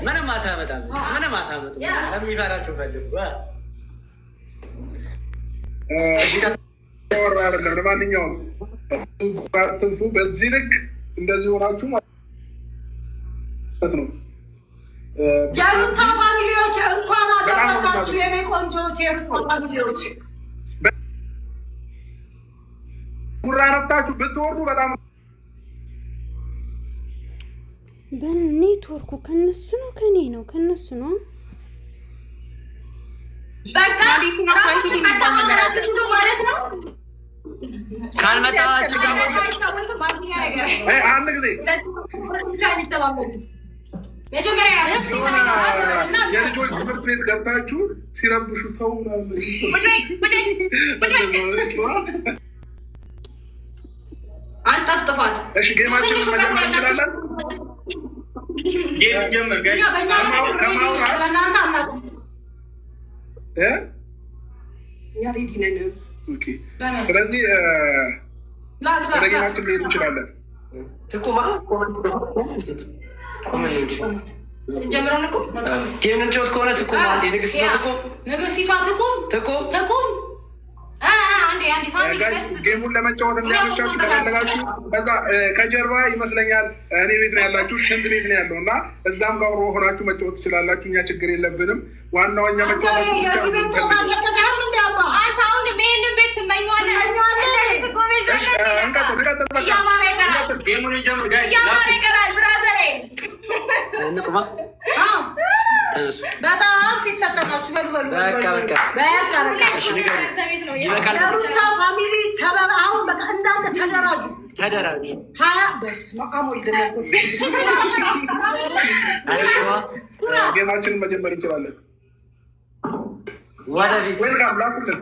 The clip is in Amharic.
ምንም አታመጣም። ምንም አታመጡ። የሚፈራችሁ ፈልጉ። ለማንኛውም ትንፉ በዚህ ልክ እንደዚህ ሆናችሁ ማለት ነው። የሩታ ፋሚሊዎች እንኳን አደረሳችሁ የኔ ቆንጆች፣ የሩታ ፋሚሊዎች ጉራ ነፍታችሁ ብትወርዱ በጣም በኔትወርኩ ከነሱ ነው ከኔ ነው ከነሱ ነው። በቃ ማለት ነው። ካልመጣችሁ አንድ ጊዜ የልጆች ትምህርት ቤት ገብታችሁ ሲረብሹ ተው። አንጠፍጥፋት። እሺ ጌማችን መጀመር እንችላለን። ጌም ጀምር ጋይስ። ስለዚህ ወደ ጌማችን ሊሄድ እንችላለን። ትቁማ ጀምረን እኮ ጌም እንጫወት ከሆነ ትቁማ። አንዴ ንግስቷ ትቁም፣ ንግስቷ ትቁም፣ ትቁም፣ ትቁም። አንዴ ፋሚሊ ጌሙን ለመጫወት እንዲያመቻችሁ ከፈለጋችሁ ከዛ ከጀርባ ይመስለኛል እኔ ቤት ነው ያላችሁ፣ ሽንት ቤት ነው ያለው እና እዛም ጋር ሆናችሁ መጫወት ትችላላችሁ። እኛ ችግር የለብንም። ዋናው እኛ መጫወት በጣም ፊት ሰጠናችሁ። የሩታ ፋሚሊ አሁን በቃ እንዳለ ተደራጁ። ሀያ በስመ አብ ወልድ ጌማችንን መጀመር እንችላለን። ወደፊት ዌልካም ላኩልን።